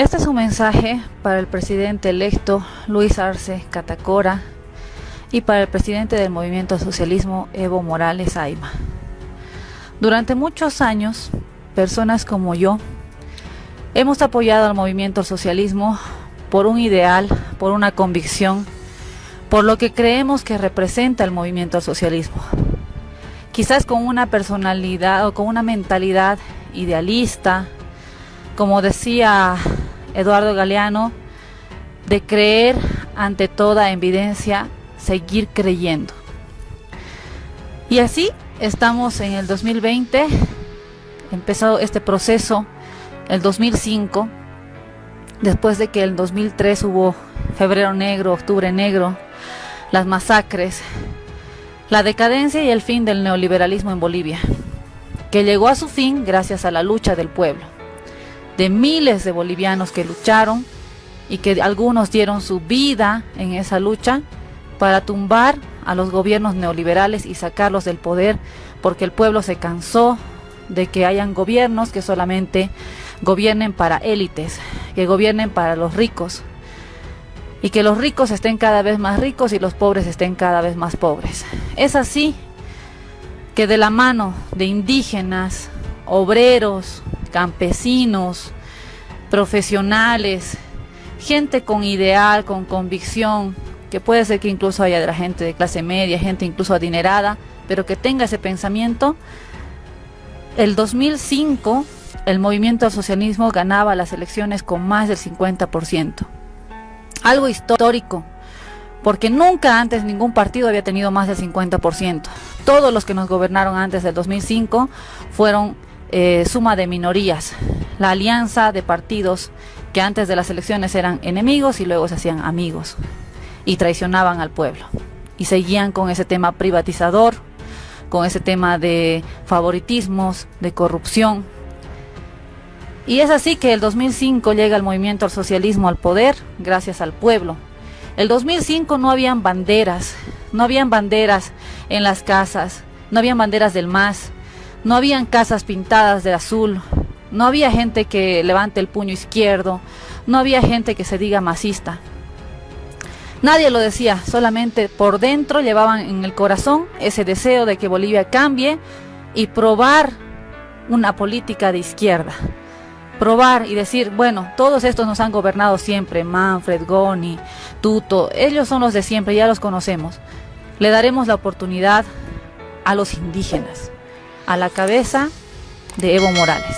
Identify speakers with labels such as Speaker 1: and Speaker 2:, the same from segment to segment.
Speaker 1: Este es un mensaje para el presidente electo Luis Arce Catacora y para el presidente del Movimiento al Socialismo Evo Morales Ayma. Durante muchos años, personas como yo hemos apoyado al movimiento al socialismo por un ideal, por una convicción, por lo que creemos que representa el movimiento al socialismo. Quizás con una personalidad o con una mentalidad idealista, como decía Eduardo Galeano, de creer ante toda evidencia, seguir creyendo. Y así estamos en el 2020, empezó este proceso el 2005, después de que el 2003 hubo febrero negro, octubre negro, las masacres, la decadencia y el fin del neoliberalismo en Bolivia, que llegó a su fin gracias a la lucha del pueblo, de miles de bolivianos que lucharon y que algunos dieron su vida en esa lucha para tumbar a los gobiernos neoliberales y sacarlos del poder, porque el pueblo se cansó de que hayan gobiernos que solamente gobiernen para élites, que gobiernen para los ricos, y que los ricos estén cada vez más ricos y los pobres estén cada vez más pobres. Es así que de la mano de indígenas, obreros, campesinos, profesionales, gente con ideal, con convicción, que puede ser que incluso haya de la gente de clase media, gente incluso adinerada, pero que tenga ese pensamiento, el 2005 el movimiento al socialismo ganaba las elecciones con más del 50%. Algo histórico, porque nunca antes ningún partido había tenido más del 50%. Todos los que nos gobernaron antes del 2005 fueron suma de minorías, la alianza de partidos que antes de las elecciones eran enemigos y luego se hacían amigos y traicionaban al pueblo y seguían con ese tema privatizador, con ese tema de favoritismos, de corrupción. Y es así que el 2005 llega el movimiento al socialismo al poder gracias al pueblo. El 2005 no habían banderas en las casas, no habían banderas del MAS, no habían casas pintadas de azul, no había gente que levante el puño izquierdo, no había gente que se diga masista. Nadie lo decía, solamente por dentro llevaban en el corazón ese deseo de que Bolivia cambie y probar una política de izquierda. Probar y decir, bueno, todos estos nos han gobernado siempre, Manfred, Goni, Tuto, ellos son los de siempre, ya los conocemos. Le daremos la oportunidad a los indígenas, a la cabeza de Evo Morales,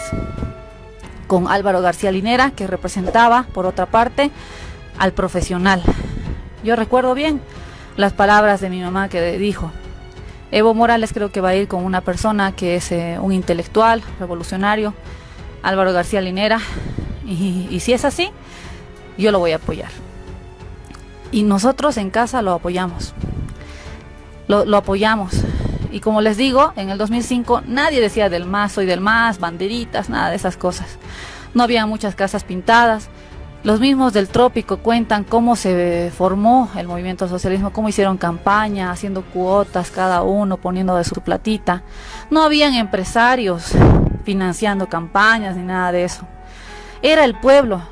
Speaker 1: con Álvaro García Linera, que representaba, por otra parte, al profesional. Yo recuerdo bien las palabras de mi mamá que dijo, Evo Morales creo que va a ir con una persona que es un intelectual, revolucionario, Álvaro García Linera, y si es así, yo lo voy a apoyar. Y nosotros en casa lo apoyamos, lo apoyamos. Y como les digo, en el 2005 nadie decía del MAS, soy del MAS, banderitas, nada de esas cosas. No había muchas casas pintadas. Los mismos del Trópico cuentan cómo se formó el movimiento al socialismo, cómo hicieron campaña, haciendo cuotas cada uno, poniendo de su platita. No habían empresarios financiando campañas ni nada de eso. Era el pueblo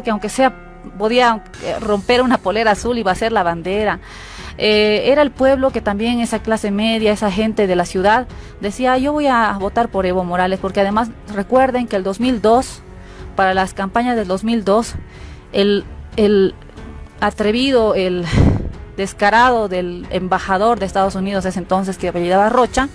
Speaker 1: que aunque sea podía romper una polera azul y va a ser la bandera. Era el pueblo que también esa clase media, esa gente de la ciudad decía, yo voy a votar por Evo Morales, porque además recuerden que el 2002, para las campañas del 2002, el atrevido, el descarado del embajador de Estados Unidos ese entonces, que apellidaba Rocha,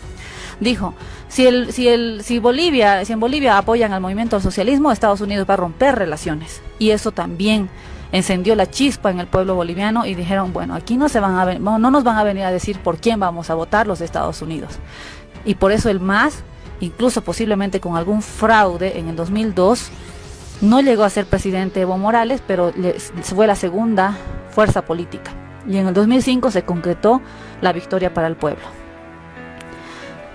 Speaker 1: dijo, si en Bolivia apoyan al movimiento al socialismo, Estados Unidos va a romper relaciones. Y eso también encendió la chispa en el pueblo boliviano y dijeron, bueno, aquí no nos van a venir a decir por quién vamos a votar los de Estados Unidos. Y por eso el MAS, incluso posiblemente con algún fraude en el 2002, no llegó a ser presidente Evo Morales, pero fue la segunda fuerza política. Y en el 2005 se concretó la victoria para el pueblo.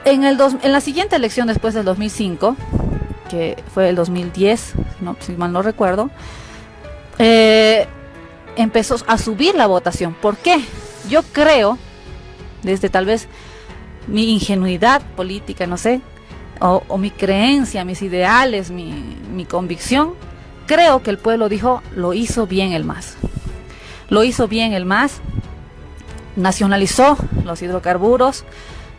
Speaker 1: En la siguiente elección después del 2005, que fue el 2010, si mal no recuerdo, empezó a subir la votación. ¿Por qué? Yo creo, desde tal vez mi ingenuidad política, no sé, o mi creencia, mis ideales, mi convicción, creo que el pueblo dijo, lo hizo bien el MAS. Lo hizo bien el MAS, nacionalizó los hidrocarburos,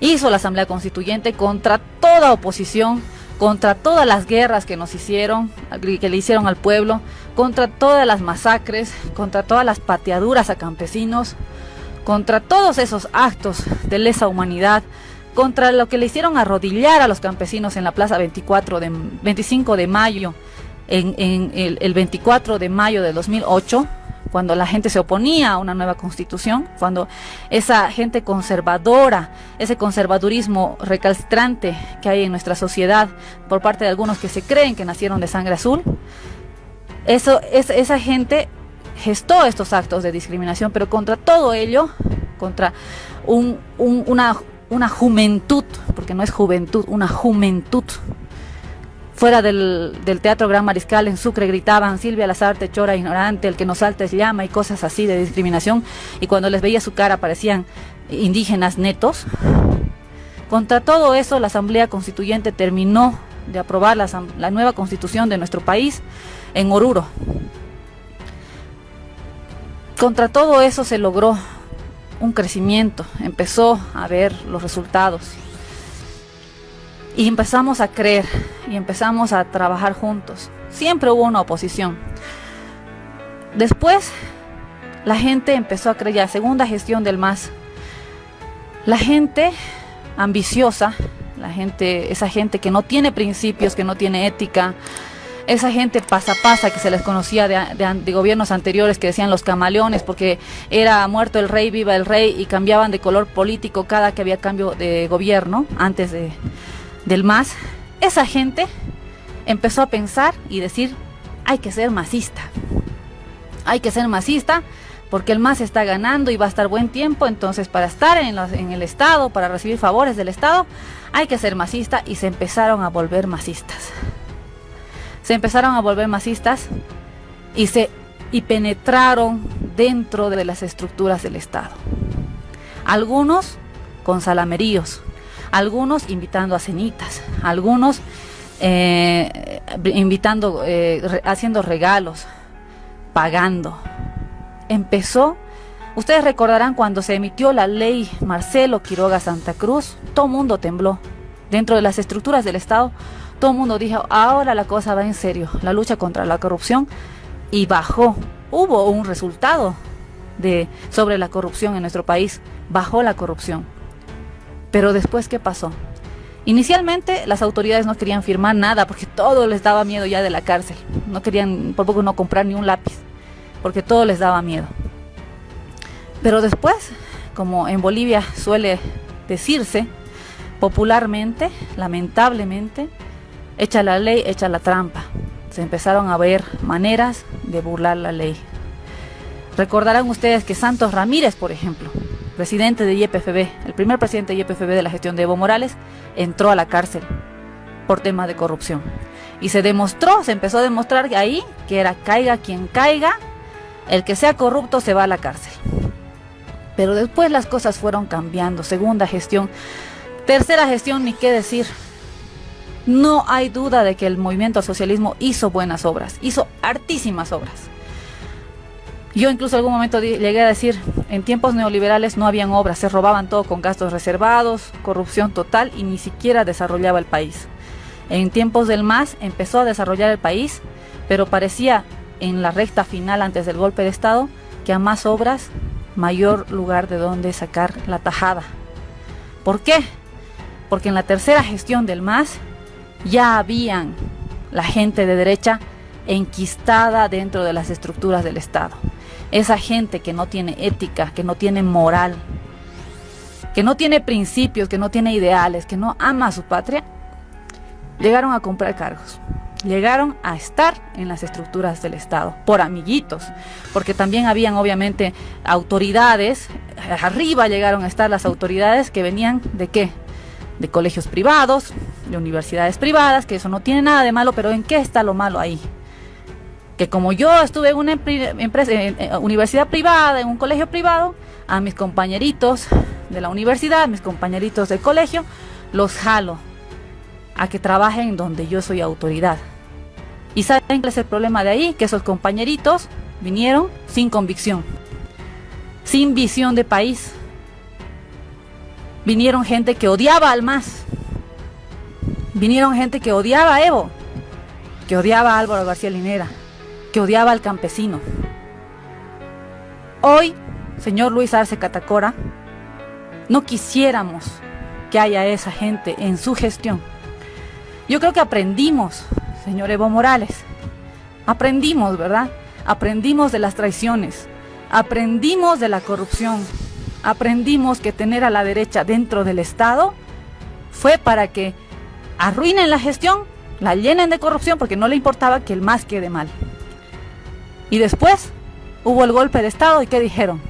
Speaker 1: hizo la Asamblea Constituyente contra toda oposición, contra todas las guerras que nos hicieron, que le hicieron al pueblo, contra todas las masacres, contra todas las pateaduras a campesinos, contra todos esos actos de lesa humanidad, contra lo que le hicieron arrodillar a los campesinos en la plaza 25 de mayo, el 24 de mayo de 2008, cuando la gente se oponía a una nueva constitución, cuando esa gente conservadora, ese conservadurismo recalcitrante que hay en nuestra sociedad por parte de algunos que se creen que nacieron de sangre azul, esa gente gestó estos actos de discriminación, pero contra todo ello, contra una juventud, porque no es juventud, una juventud. Fuera del Teatro Gran Mariscal en Sucre gritaban Silvia Lazarte, chora ignorante, el que nos salta es llama y cosas así de discriminación, y cuando les veía su cara parecían indígenas netos. Contra todo eso, la Asamblea Constituyente terminó de aprobar la nueva constitución de nuestro país en Oruro. Contra todo eso se logró un crecimiento, empezó a ver los resultados. Y empezamos a creer y empezamos a trabajar juntos. Siempre hubo una oposición. Después, la gente empezó a creer, ya segunda gestión del MAS, la gente ambiciosa, esa gente que no tiene principios, que no tiene ética, esa gente pasa que se les conocía de gobiernos anteriores, que decían los camaleones, porque era muerto el rey, viva el rey, y cambiaban de color político cada que había cambio de gobierno antes del MAS. Esa gente empezó a pensar y decir, hay que ser masista, porque el MAS está ganando y va a estar buen tiempo, entonces para estar en el Estado, para recibir favores del Estado, hay que ser masista, y se empezaron a volver masistas. Y penetraron dentro de las estructuras del Estado. Algunos con salameríos, algunos invitando a cenitas, algunos invitando, haciendo regalos, pagando. Ustedes recordarán cuando se emitió la ley Marcelo Quiroga Santa Cruz, todo el mundo tembló. Dentro de las estructuras del Estado, todo el mundo dijo, ahora la cosa va en serio, la lucha contra la corrupción, y bajó. Hubo un resultado sobre la corrupción en nuestro país, bajó la corrupción. Pero después, ¿qué pasó? Inicialmente las autoridades no querían firmar nada porque todo les daba miedo ya de la cárcel. No querían por poco no comprar ni un lápiz porque todo les daba miedo. Pero después, como en Bolivia suele decirse popularmente, lamentablemente, echa la ley, echa la trampa. Se empezaron a ver maneras de burlar la ley. Recordarán ustedes que Santos Ramírez, por ejemplo, presidente de YPFB, el primer presidente de YPFB de la gestión de Evo Morales, entró a la cárcel por temas de corrupción. Y se empezó a demostrar ahí que era caiga quien caiga, el que sea corrupto se va a la cárcel. Pero después las cosas fueron cambiando, segunda gestión, tercera gestión, ni qué decir. No hay duda de que el movimiento al socialismo hizo buenas obras, hizo hartísimas obras. Yo incluso en algún momento llegué a decir, en tiempos neoliberales no habían obras, se robaban todo con gastos reservados, corrupción total y ni siquiera desarrollaba el país. En tiempos del MAS empezó a desarrollar el país, pero parecía en la recta final antes del golpe de Estado que a más obras, mayor lugar de donde sacar la tajada. ¿Por qué? Porque en la tercera gestión del MAS ya habían la gente de derecha enquistada dentro de las estructuras del Estado. Esa gente que no tiene ética, que no tiene moral, que no tiene principios, que no tiene ideales, que no ama a su patria, llegaron a comprar cargos, llegaron a estar en las estructuras del Estado, por amiguitos, porque también habían obviamente autoridades, arriba llegaron a estar las autoridades que venían ¿de qué? De colegios privados, de universidades privadas, que eso no tiene nada de malo, pero ¿en qué está lo malo ahí? Que como yo estuve en una universidad privada, en un colegio privado, a mis compañeritos de la universidad, mis compañeritos del colegio, los jalo a que trabajen donde yo soy autoridad. ¿Y saben cuál es el problema de ahí? Que esos compañeritos vinieron sin convicción, sin visión de país. Vinieron gente que odiaba al MAS. Vinieron gente que odiaba a Evo, que odiaba a Álvaro García Linera, que odiaba al campesino. Hoy, señor Luis Arce Catacora, no quisiéramos que haya esa gente en su gestión. Yo creo que aprendimos, señor Evo Morales, aprendimos, ¿verdad? Aprendimos de las traiciones, aprendimos de la corrupción, aprendimos que tener a la derecha dentro del Estado fue para que arruinen la gestión, la llenen de corrupción porque no le importaba que el MAS quede mal. Y después hubo el golpe de Estado y ¿qué dijeron?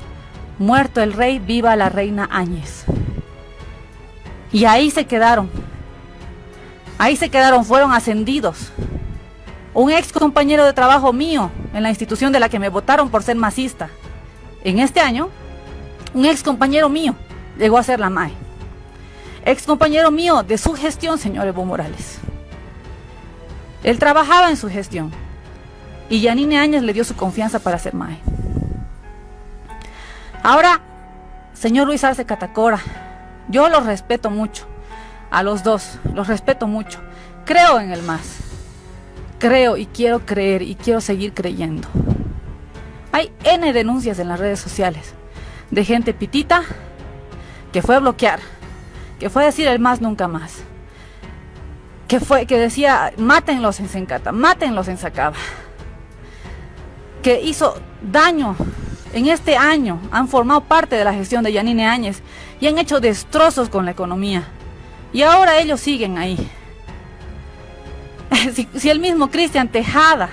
Speaker 1: Muerto el rey, viva la reina Áñez. Y ahí se quedaron, fueron ascendidos. Un ex compañero de trabajo mío en la institución de la que me votaron por ser masista, en este año, un ex compañero mío llegó a ser la MAE. Ex compañero mío de su gestión, señor Evo Morales. Él trabajaba en su gestión y Yanine Áñez le dio su confianza para ser MAE. Ahora, señor Luis Arce Catacora, yo los respeto mucho, a los dos, los respeto mucho. Creo en el MAS, creo y quiero creer y quiero seguir creyendo. Hay N denuncias en las redes sociales de gente pitita que fue a bloquear, que fue a decir el MAS nunca más, que decía mátenlos en Sencata, mátenlos en Sacaba, que hizo daño en este año, han formado parte de la gestión de Yanine Áñez y han hecho destrozos con la economía y ahora ellos siguen ahí. Si el mismo Cristian Tejada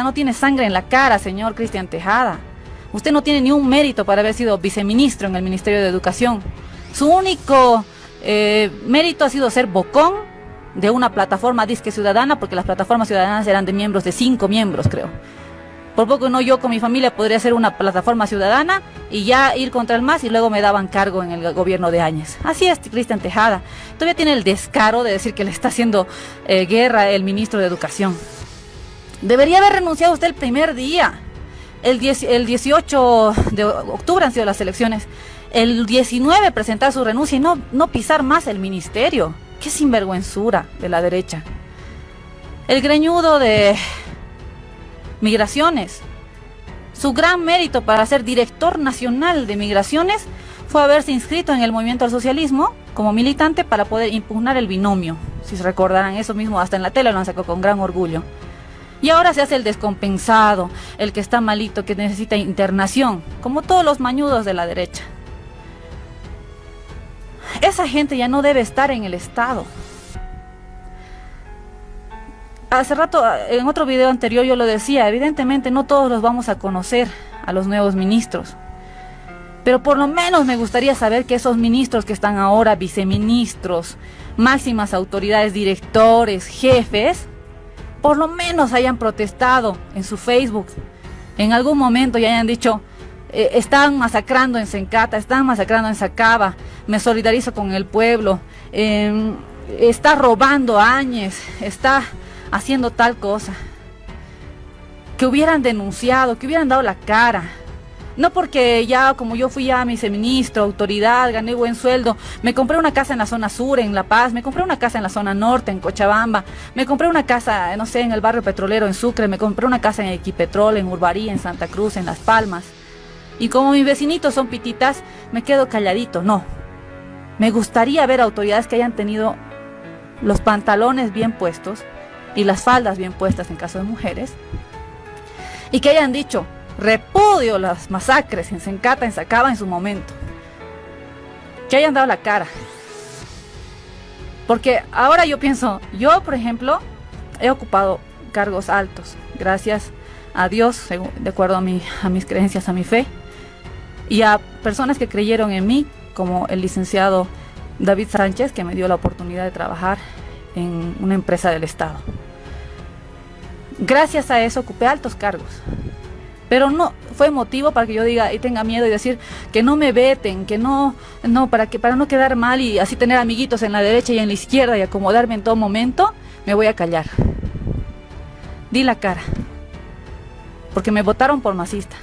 Speaker 1: no tiene sangre en la cara, señor Cristian Tejada, usted no tiene ni un mérito para haber sido viceministro en el Ministerio de Educación. Su único mérito ha sido ser bocón de una plataforma disque ciudadana, porque las plataformas ciudadanas eran de miembros, de 5 miembros creo. Por poco no, yo con mi familia podría ser una plataforma ciudadana y ya ir contra el MAS y luego me daban cargo en el gobierno de Áñez. Así es, Cristian Tejada. Todavía tiene el descaro de decir que le está haciendo guerra el ministro de Educación. Debería haber renunciado usted el primer día. El 18 de octubre han sido las elecciones. El 19 presentar su renuncia y no pisar más el ministerio. Qué sinvergüenzura de la derecha. El greñudo de Migraciones. Su gran mérito para ser director nacional de Migraciones fue haberse inscrito en el movimiento al socialismo como militante para poder impugnar el binomio. Si se recordarán, eso mismo hasta en la tele lo han sacado con gran orgullo. Y ahora se hace el descompensado, el que está malito, que necesita internación, como todos los mañudos de la derecha. Esa gente ya no debe estar en el Estado. Hace rato, en otro video anterior yo lo decía, evidentemente no todos los vamos a conocer a los nuevos ministros. Pero por lo menos me gustaría saber que esos ministros que están ahora, viceministros, máximas autoridades, directores, jefes, por lo menos hayan protestado en su Facebook, en algún momento y hayan dicho, están masacrando en Sencata, están masacrando en Sacaba, me solidarizo con el pueblo, está robando a Áñez, está haciendo tal cosa. Que hubieran denunciado, que hubieran dado la cara. No porque ya, como yo fui ya viceministro, autoridad, gané buen sueldo, me compré una casa en la zona sur, en La Paz, me compré una casa en la zona norte, en Cochabamba, me compré una casa, no sé, en el barrio petrolero, en Sucre, me compré una casa en Equipetrol, en Urbarí, en Santa Cruz, en Las Palmas. Y como mis vecinitos son pititas, me quedo calladito. No, me gustaría ver autoridades que hayan tenido los pantalones bien puestos y las faldas bien puestas en caso de mujeres, y que hayan dicho, repudio las masacres en Sencata, en Sacaba en su momento, que hayan dado la cara. Porque ahora yo pienso, yo por ejemplo he ocupado cargos altos, gracias a Dios, de acuerdo a mis creencias, a mi fe, y a personas que creyeron en mí, como el licenciado David Sánchez, que me dio la oportunidad de trabajar en una empresa del Estado. Gracias a eso ocupé altos cargos, pero no fue motivo para que yo diga y tenga miedo y decir que no me veten, que no, para no quedar mal y así tener amiguitos en la derecha y en la izquierda y acomodarme en todo momento. me voy a callar. Di la cara, porque me votaron por masista.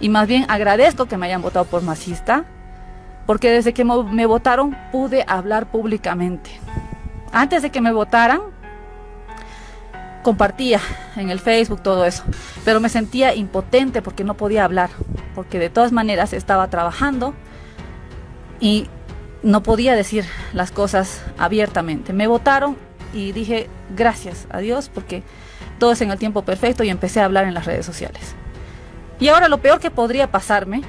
Speaker 1: Y más bien agradezco que me hayan votado por masista, porque desde que me votaron pude hablar públicamente. Antes de que me votaran, compartía en el Facebook todo eso, pero me sentía impotente porque no podía hablar, porque de todas maneras estaba trabajando y no podía decir las cosas abiertamente. Me votaron y dije gracias a Dios porque todo es en el tiempo perfecto, y empecé a hablar en las redes sociales. Y ahora lo peor que podría pasarme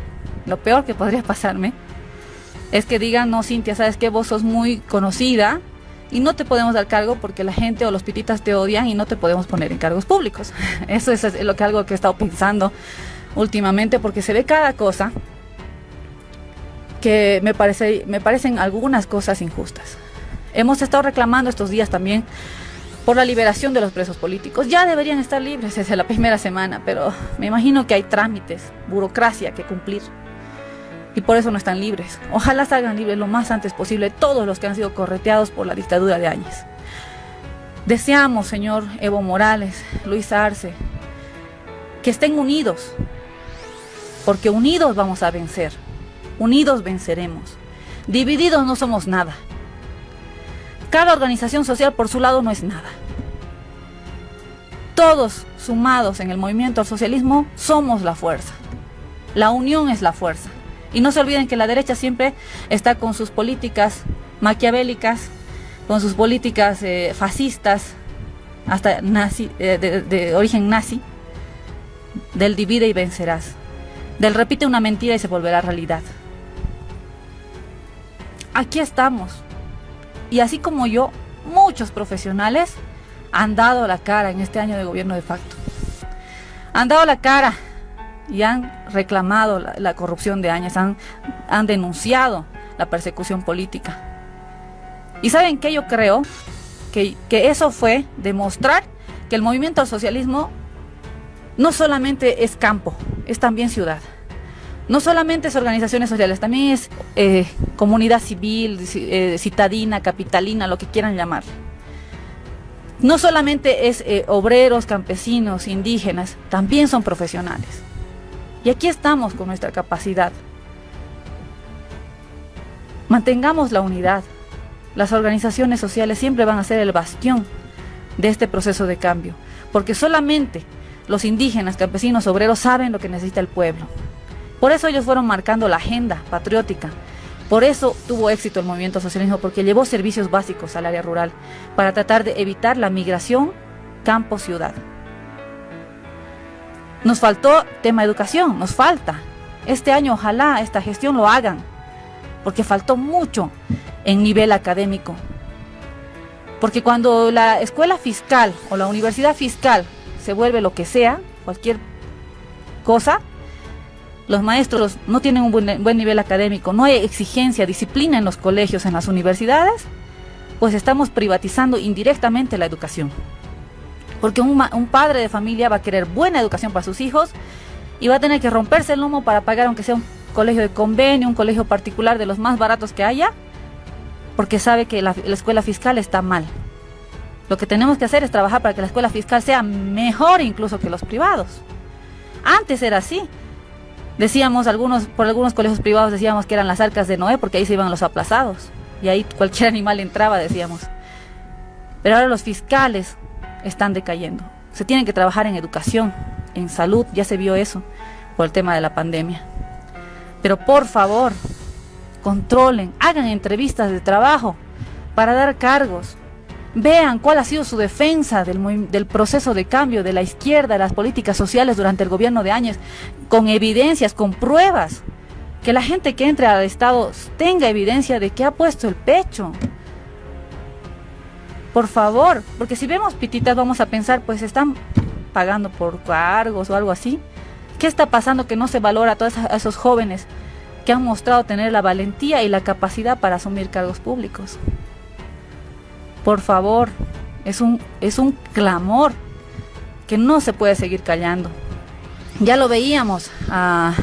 Speaker 1: es que digan: no, Cintia, sabes que vos sos muy conocida y no te podemos dar cargo porque la gente o los pititas te odian y no te podemos poner en cargos públicos. Eso es algo que he estado pensando últimamente, porque se ve cada cosa que me parecen algunas cosas injustas. Hemos estado reclamando estos días también por la liberación de los presos políticos. Ya deberían estar libres desde la primera semana, pero me imagino que hay trámites, burocracia que cumplir, y por eso no están libres. Ojalá salgan libres lo más antes posible todos los que han sido correteados por la dictadura de Áñez. Deseamos, señor Evo Morales, Luis Arce, que estén unidos, porque unidos vamos a vencer, unidos venceremos, divididos no somos nada. Cada organización social por su lado no es nada. Todos sumados en el movimiento al socialismo somos la fuerza. La unión es la fuerza. Y no se olviden que la derecha siempre está con sus políticas maquiavélicas, con sus políticas fascistas, hasta nazi, de origen nazi, del divide y vencerás, del repite una mentira y se volverá realidad. Aquí estamos. Y así como yo, muchos profesionales han dado la cara en este año de gobierno de facto. Han dado la cara y han reclamado la corrupción de Áñez, han denunciado la persecución política. ¿Y saben qué? Yo creo que eso fue demostrar que el movimiento al socialismo no solamente es campo, es también ciudad. No solamente es organizaciones sociales, también es comunidad civil, citadina, capitalina, lo que quieran llamar. No solamente es obreros, campesinos, indígenas, también son profesionales. Y aquí estamos con nuestra capacidad. Mantengamos la unidad. Las organizaciones sociales siempre van a ser el bastión de este proceso de cambio, porque solamente los indígenas, campesinos, obreros saben lo que necesita el pueblo. Por eso ellos fueron marcando la agenda patriótica. Por eso tuvo éxito el movimiento socialismo, porque llevó servicios básicos al área rural para tratar de evitar la migración campo-ciudad. Nos faltó tema educación, nos falta. Este año ojalá esta gestión lo hagan, porque faltó mucho en nivel académico. Porque cuando la escuela fiscal o la universidad fiscal se vuelve lo que sea, cualquier cosa, los maestros no tienen un buen nivel académico, no hay exigencia, disciplina en los colegios, en las universidades, pues estamos privatizando indirectamente la educación. Porque un padre de familia va a querer buena educación para sus hijos y va a tener que romperse el lomo para pagar, aunque sea un colegio de convenio, un colegio particular de los más baratos que haya, porque sabe que la escuela fiscal está mal. Lo que tenemos que hacer es trabajar para que la escuela fiscal sea mejor incluso que los privados. Antes era así. Decíamos, por algunos colegios privados decíamos que eran las arcas de Noé, porque ahí se iban los aplazados y ahí cualquier animal entraba, decíamos. Pero ahora los fiscales están decayendo. Se tienen que trabajar en educación, en salud, ya se vio eso por el tema de la pandemia. Pero por favor, controlen, hagan entrevistas de trabajo para dar cargos. Vean cuál ha sido su defensa del proceso de cambio de la izquierda, de las políticas sociales durante el gobierno de Áñez, con evidencias, con pruebas. Que la gente que entre al Estado tenga evidencia de que ha puesto el pecho. Por favor, porque si vemos pititas vamos a pensar, pues están pagando por cargos o algo así. ¿Qué está pasando que no se valora a todos esos jóvenes que han mostrado tener la valentía y la capacidad para asumir cargos públicos? Por favor, es un clamor que no se puede seguir callando. Ya lo veíamos a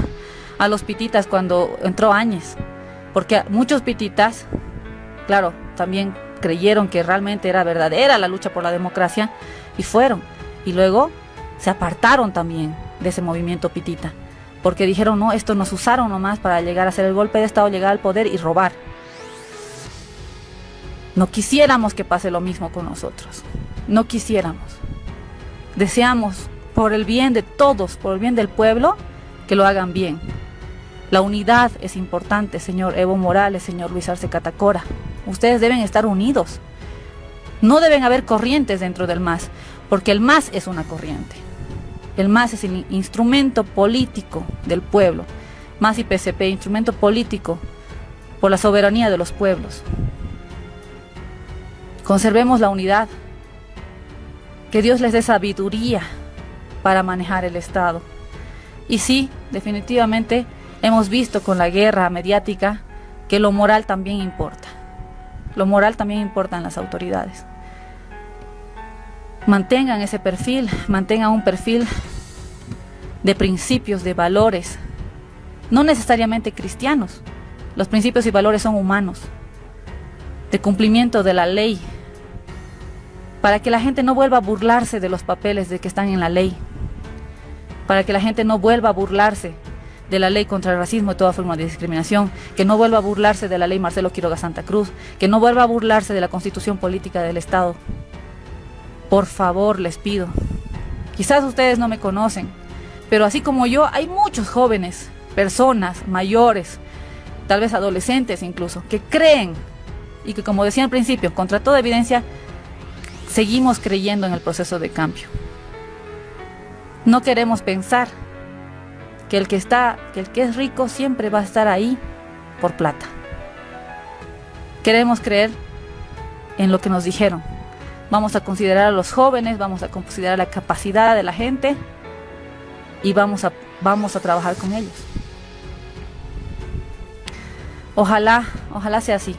Speaker 1: los pititas cuando entró Áñez, porque muchos pititas, claro, también creyeron que realmente era verdadera la lucha por la democracia y fueron. Y luego se apartaron también de ese movimiento pitita, porque dijeron, no, esto nos usaron nomás para llegar a hacer el golpe de Estado, llegar al poder y robar. No quisiéramos que pase lo mismo con nosotros. No quisiéramos. Deseamos, por el bien de todos, por el bien del pueblo, que lo hagan bien. La unidad es importante, señor Evo Morales, señor Luis Arce Catacora. Ustedes deben estar unidos. No deben haber corrientes dentro del MAS, porque el MAS es una corriente. El MAS es el instrumento político del pueblo. MAS y PCP, instrumento político por la soberanía de los pueblos. Conservemos la unidad. Que Dios les dé sabiduría para manejar el Estado. Y sí, definitivamente hemos visto con la guerra mediática que lo moral también importa. Lo moral también importa en las autoridades. Mantengan ese perfil, mantengan un perfil de principios, de valores, no necesariamente cristianos. Los principios y valores son humanos, de cumplimiento de la ley, para que la gente no vuelva a burlarse de los papeles de que están en la ley, para que la gente no vuelva a burlarse de la ley contra el racismo y toda forma de discriminación, que no vuelva a burlarse de la ley Marcelo Quiroga Santa Cruz, que no vuelva a burlarse de la constitución política del Estado. Por favor, les pido. Quizás ustedes no me conocen, pero así como yo, hay muchos jóvenes, personas mayores, tal vez adolescentes incluso, que creen y que, como decía al principio, contra toda evidencia, seguimos creyendo en el proceso de cambio. No queremos pensar que el que es rico siempre va a estar ahí por plata. Queremos creer en lo que nos dijeron. Vamos a considerar a los jóvenes, vamos a considerar la capacidad de la gente y vamos a trabajar con ellos. Ojalá sea así,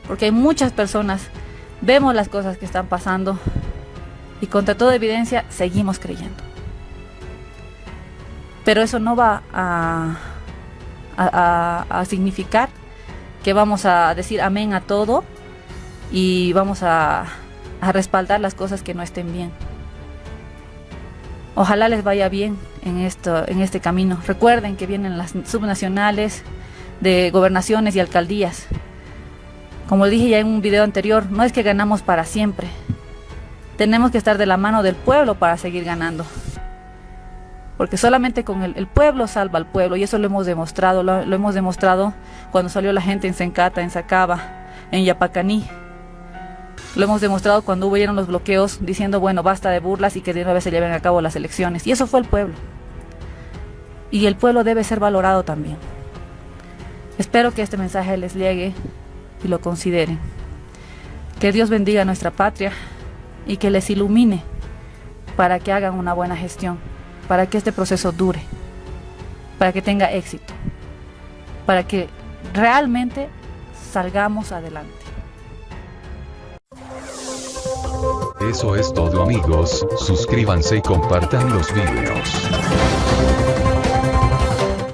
Speaker 1: porque hay muchas personas, vemos las cosas que están pasando y contra toda evidencia seguimos creyendo. Pero eso no va a significar que vamos a decir amén a todo y vamos a respaldar las cosas que no estén bien. Ojalá les vaya bien en este camino. Recuerden que vienen las subnacionales de gobernaciones y alcaldías. Como dije ya en un video anterior, no es que ganamos para siempre. Tenemos que estar de la mano del pueblo para seguir ganando. Porque solamente con el pueblo salva al pueblo, y eso lo hemos demostrado. Lo hemos demostrado cuando salió la gente en Sencata, en Sacaba, en Yapacaní. Lo hemos demostrado cuando hubieron los bloqueos diciendo, bueno, basta de burlas y que de una vez se lleven a cabo las elecciones. Y eso fue el pueblo. Y el pueblo debe ser valorado también. Espero que este mensaje les llegue y lo consideren. Que Dios bendiga a nuestra patria y que les ilumine para que hagan una buena gestión, para que este proceso dure, para que tenga éxito, para que realmente salgamos adelante.
Speaker 2: Eso es todo, amigos, suscríbanse y compartan los videos.